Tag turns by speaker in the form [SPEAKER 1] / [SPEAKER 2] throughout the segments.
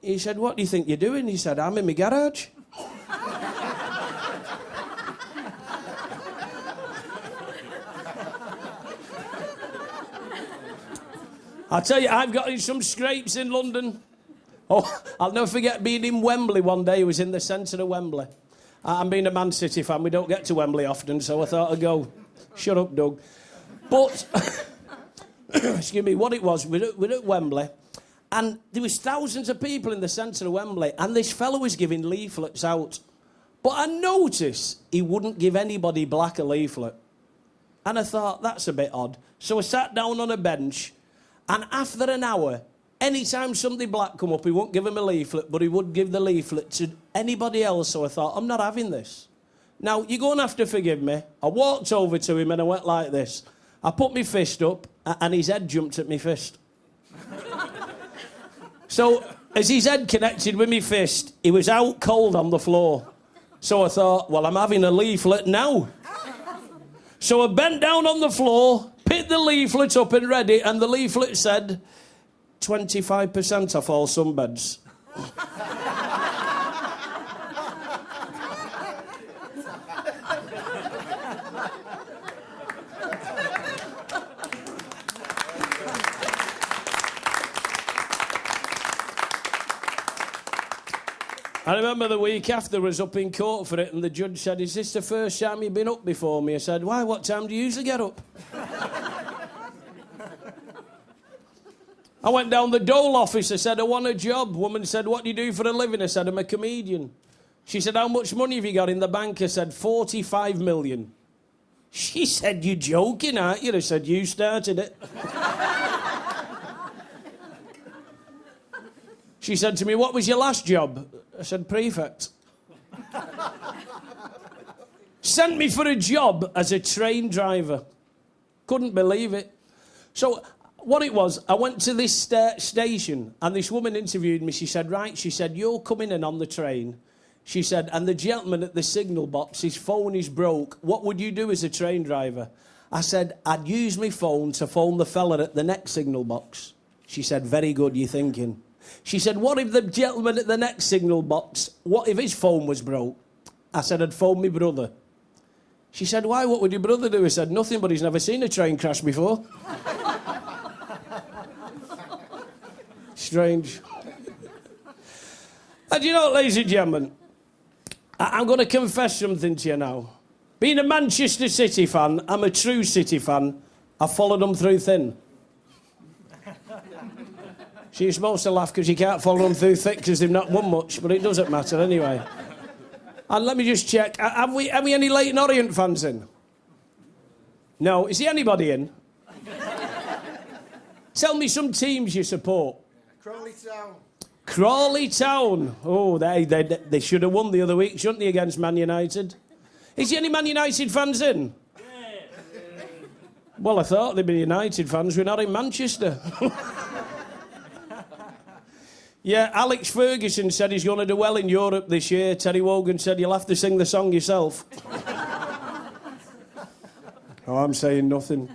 [SPEAKER 1] He said, what do you think you're doing? He said, I'm in my garage. I tell you, I've got in some scrapes in London. Oh, I'll never forget being in Wembley one day. It was in the centre of Wembley. I'm being a Man City fan. We don't get to Wembley often, so I thought I'd go. Shut up, Doug. But, excuse me, what it was, we're at Wembley, and there was thousands of people in the centre of Wembley, and this fellow was giving leaflets out. But I noticed he wouldn't give anybody black a leaflet. And I thought, that's a bit odd. So I sat down on a bench, and after an hour, anytime somebody black come up, he wouldn't give him a leaflet, but he would give the leaflet to anybody else. So I thought, I'm not having this. Now, you're going to have to forgive me. I walked over to him and I went like this. I put my fist up and his head jumped at my fist. So, as his head connected with my fist, he was out cold on the floor. So I thought, well, I'm having a leaflet now. So I bent down on the floor, picked the leaflet up and read it, and the leaflet said, 25% off all sunbeds. I remember the week after I was up in court for it, and the judge said, is this the first time you've been up before me? I said, why, what time do you usually get up? I went down the dole office. I said, I want a job. Woman said, what do you do for a living? I said, I'm a comedian. She said, how much money have you got in the bank? I said, 45 million. She said, you're joking, aren't you? I said, you started it. She said to me, what was your last job? I said, prefect. Sent me for a job as a train driver. Couldn't believe it. So what it was, I went to this station and this woman interviewed me. She said, right, she said, you're coming in on the train. She said, and the gentleman at the signal box, his phone is broke. What would you do as a train driver? I said, I'd use my phone to phone the fella at the next signal box. She said, very good, you're thinking. She said, what if the gentleman at the next signal box, what if his phone was broke? I said, I'd phone my brother. She said, why, what would your brother do? I said, nothing, but he's never seen a train crash before. Strange. And you know, ladies and gentlemen, I'm going to confess something to you now. Being a Manchester City fan, I'm a true City fan. I followed them through thin. She's supposed to laugh because you can't follow them through thick because they've not won much, but it doesn't matter anyway. And let me just check. Have we any Leyton Orient fans in? No. Is there anybody in? Tell me some teams you support.
[SPEAKER 2] Crawley Town.
[SPEAKER 1] Crawley Town. Oh, they should have won the other week, shouldn't they, against Man United? Is there any Man United fans in? Yeah. Well, I thought they'd be United fans. We're not in Manchester. Yeah, Alex Ferguson said he's going to do well in Europe this year. Terry Wogan said you'll have to sing the song yourself. Oh, I'm saying nothing.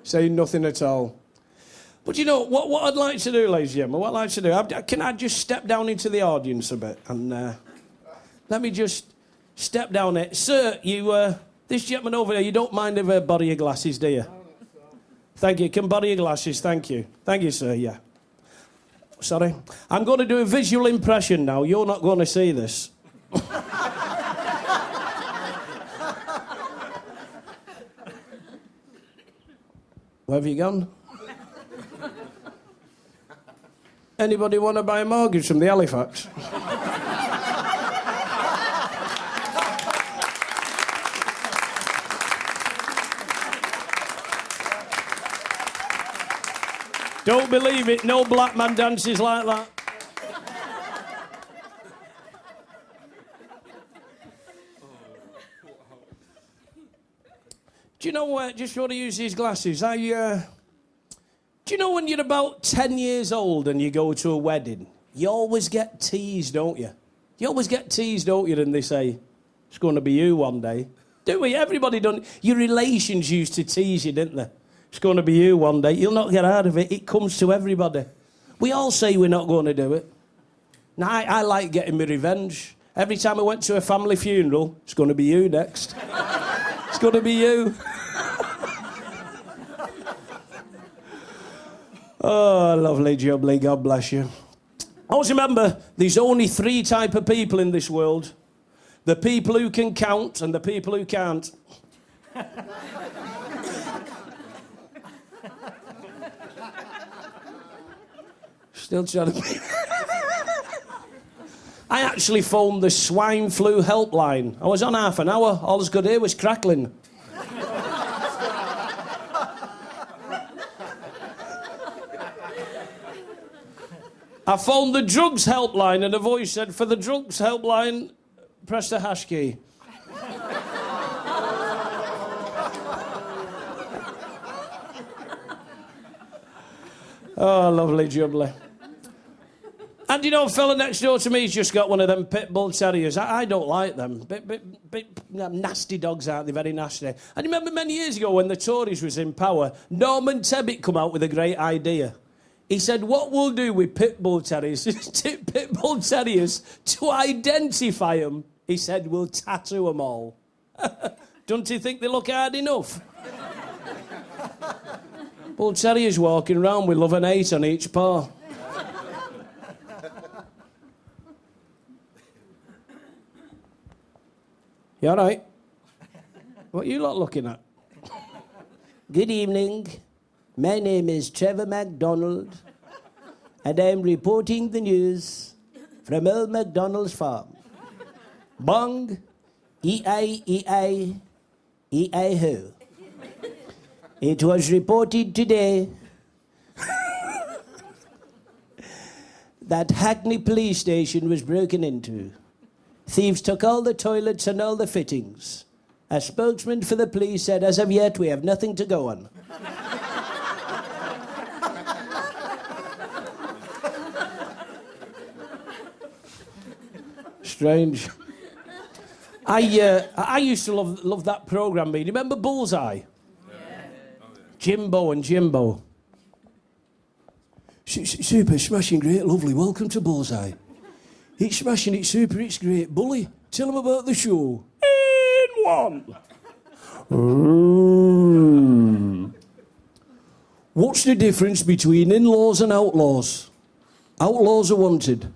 [SPEAKER 1] Saying nothing at all. But you know, what I'd like to do, ladies and gentlemen, what I'd like to do, can I just step down into the audience a bit? And let me just step down there. Sir, this gentleman over there, you don't mind if I borrow your glasses, do you? Thank you. Can borrow your glasses, thank you. Thank you, sir, yeah. Sorry. I'm going to do a visual impression now. You're not going to see this. Where have you gone? Anybody want to buy a mortgage from the Halifax? Don't believe it, no black man dances like that. Do you know, just want to use these glasses, do you know when you're about 10 years old and you go to a wedding, you always get teased, don't you? You always get teased, don't you, and they say, it's going to be you one day. Do we? Everybody done. Your relations used to tease you, didn't they? It's going to be you one day. You'll not get out of it. It comes to everybody. We all say we're not going to do it. Now, I like getting my revenge. Every time I went to a family funeral, it's going to be you next. It's going to be you. Oh, lovely jubbly, God bless you. Always remember, there's only 3 types of people in this world. The people who can count and the people who can't. Still trying to... I actually phoned the swine flu helpline. I was on half an hour. All I could hear was crackling. I phoned the drugs helpline and a voice said, for the drugs helpline, press the hash key. Oh, lovely jubbly. And you know, a fella next door to me's just got one of them pit bull terriers. I don't like them. Bit nasty dogs, aren't they? Very nasty. And you remember many years ago when the Tories was in power, Norman Tebbit come out with a great idea. He said, what we'll do with pit bull terriers, pit bull terriers, to identify them, he said, we'll tattoo them all. Don't you think they look hard enough? Bull terriers walking around with love and hate on each paw. You all right? What are you lot looking at? Good evening. My name is Trevor MacDonald, and I'm reporting the news from old MacDonald's farm. Bong, E-I-E-I, E-I-ho. It was reported today that Hackney police station was broken into. Thieves took all the toilets and all the fittings. A spokesman for the police said, as of yet, we have nothing to go on. Strange. I used to love that programme. You remember Bullseye? Jimbo and Jimbo. Super, smashing, great, lovely. Welcome to Bullseye. It's smashing, it's super, it's great. Bully, tell them about the show. In one. What's the difference between in-laws and outlaws? Outlaws are wanted.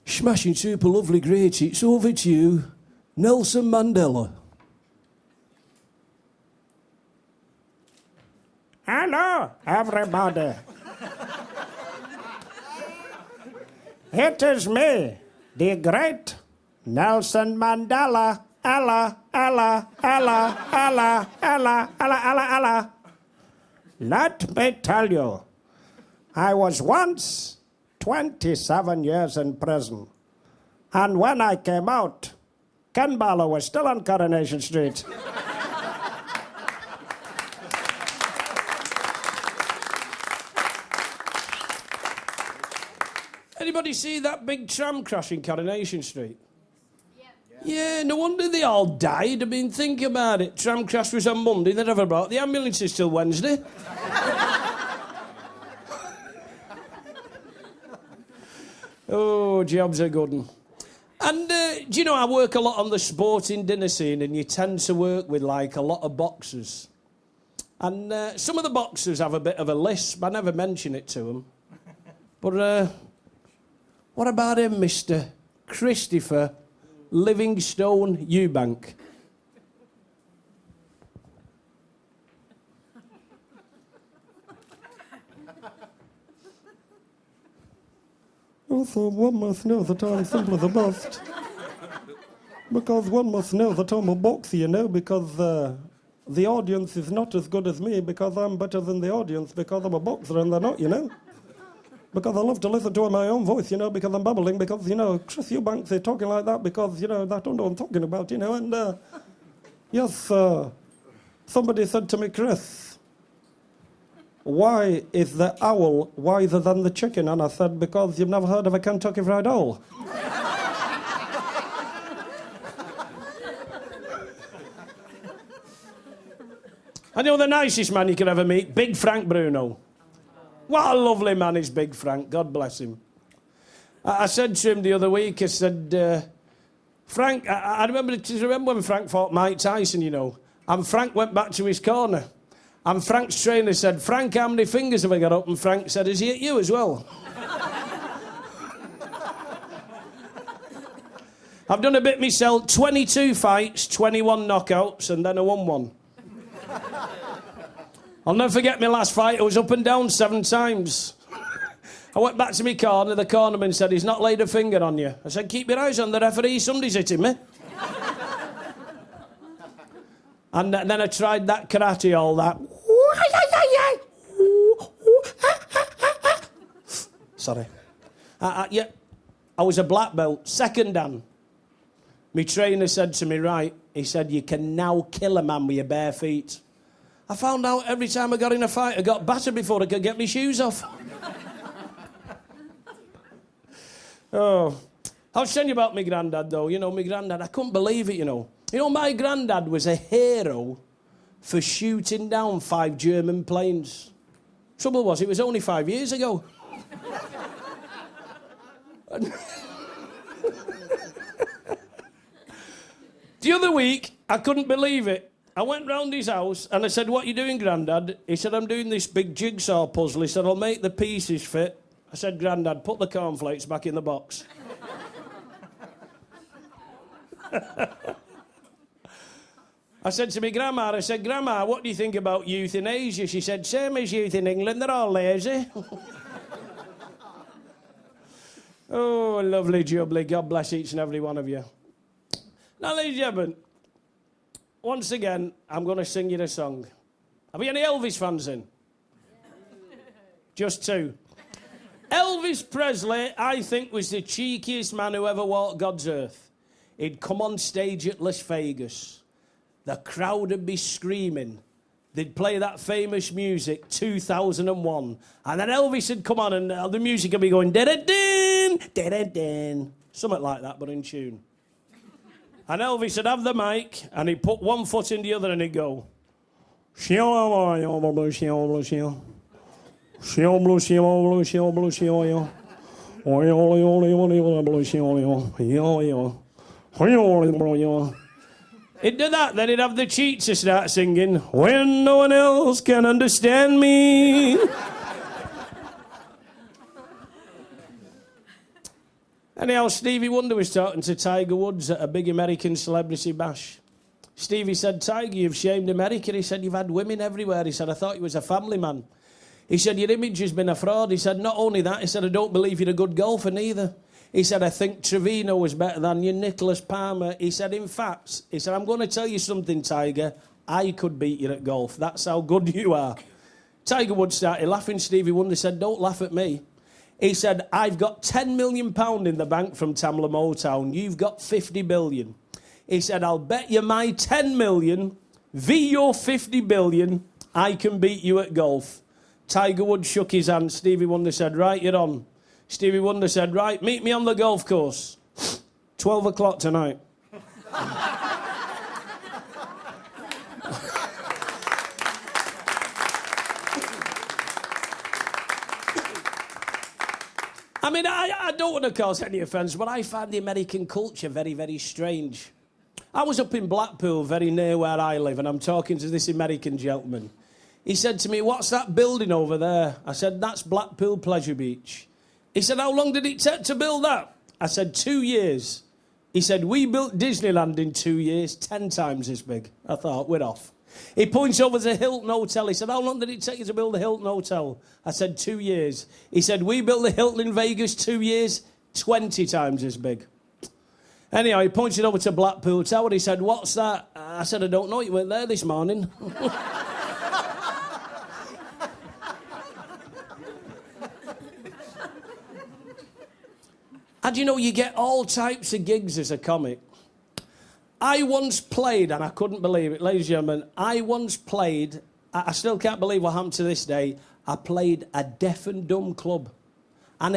[SPEAKER 1] Smashing, super, lovely, great. It's over to you, Nelson Mandela.
[SPEAKER 2] Hello, everybody. It is me, the great Nelson Mandela. Ella. Let me tell you, I was once 27 years in prison. And when I came out, Ken Barlow was still on Coronation Street.
[SPEAKER 1] Anybody see that big tram crash in Coronation Street? Yeah, no wonder they all died. I mean, think about it. Tram crash was on Monday, they never brought the ambulances till Wednesday. Oh, jobs are good 'un. And, do you know, I work a lot on the sporting dinner scene, and you tend to work with, like, a lot of boxers. And some of the boxers have a bit of a lisp. I never mention it to them. But what about him, Mr. Christopher Livingstone Eubank?
[SPEAKER 2] Also, one must know that I'm simply the best. Because one must know that I'm a boxer, you know, because the audience is not as good as me, because I'm better than the audience, because I'm a boxer and they're not, you know. Because I love to listen to my own voice, you know, because I'm babbling, because, you know, Chris Eubanks is talking like that because, you know, I don't know what I'm talking about, you know, and, yes, somebody said to me, Chris, why is the owl wiser than the chicken? And I said, because you've never heard of a Kentucky Fried Owl.
[SPEAKER 1] I know the nicest man you could ever meet, Big Frank Bruno. What a lovely man is Big Frank, God bless him. I said to him the other week, I said, Frank, I remember when Frank fought Mike Tyson, you know, and Frank went back to his corner, and Frank's trainer said, Frank, how many fingers have I got up? And Frank said, has he hit you as well? I've done a bit myself, 22 fights, 21 knockouts, and then I won one. I'll never forget my last fight. I was up and down 7 times. I went back to my corner. The cornerman said, he's not laid a finger on you. I said, keep your eyes on the referee. Somebody's hitting me. And then I tried that karate, all that. Sorry. Yeah, I was a black belt, second dan. My trainer said to me, right, he said, you can now kill a man with your bare feet. I found out every time I got in a fight, I got battered before I could get my shoes off. Oh, I was telling you about my granddad, though. You know, my granddad, I couldn't believe it, you know. You know, my granddad was a hero for shooting down 5 German planes. Trouble was, it was only 5 years ago. The other week, I couldn't believe it. I went round his house and I said, what are you doing, Grandad? He said, I'm doing this big jigsaw puzzle. He said, I'll make the pieces fit. I said, Grandad, put the cornflakes back in the box. I said to my grandma, I said, Grandma, what do you think about euthanasia? She said, same as youth in England, they're all lazy. Oh, lovely jubbly. God bless each and every one of you. Now, ladies and gentlemen, once again, I'm going to sing you a song. Have we any Elvis fans in? Just 2. Elvis Presley, I think, was the cheekiest man who ever walked God's earth. He'd come on stage at Las Vegas. The crowd would be screaming. They'd play that famous music, 2001. And then Elvis would come on and the music would be going, da-da-din, da-da-din. Something like that, but in tune. And Elvis would have the mic, and he'd put one foot in the other, and he'd go, he'd do that, then he'd have the cheats to start singing, when no one else can understand me. Anyhow, Stevie Wonder was talking to Tiger Woods at a big American celebrity bash. Stevie said, Tiger, you've shamed America. He said, you've had women everywhere. He said, I thought you was a family man. He said, your image has been a fraud. He said, not only that, he said, I don't believe you're a good golfer neither. He said, I think Trevino was better than you, Nicholas Palmer. He said, in fact, he said, I'm going to tell you something, Tiger. I could beat you at golf. That's how good you are. Tiger Woods started laughing. Stevie Wonder said, don't laugh at me. He said, I've got £10 million in the bank from Tamla Motown. You've got 50 billion. He said, I'll bet you my 10 million, v your 50 billion, I can beat you at golf. Tiger Woods shook his hand. Stevie Wonder said, right, you're on. Stevie Wonder said, right, meet me on the golf course. 12 o'clock tonight. I mean, I don't want to cause any offence, but I find the American culture very, very strange. I was up in Blackpool, very near where I live, and I'm talking to this American gentleman. He said to me, what's that building over there? I said, that's Blackpool Pleasure Beach. He said, how long did it take to build that? I said, 2 years. He said, we built Disneyland in 2 years, 10 times as big. I thought, we're off. He points over to the Hilton Hotel. He said, how long did it take you to build the Hilton Hotel? I said, 2 years. He said, we built the Hilton in Vegas 2 years, 20 times as big. Anyhow, he pointed over to Blackpool Tower. He said, what's that? I said, I don't know. You weren't there this morning. And you know, you get all types of gigs as a comic. I once played, and I couldn't believe it, ladies and gentlemen, I once played, I still can't believe what happened to this day, I played a deaf and dumb club. And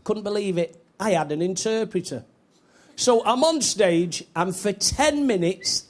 [SPEAKER 1] couldn't believe it, I had an interpreter. So I'm on stage, and for 10 minutes,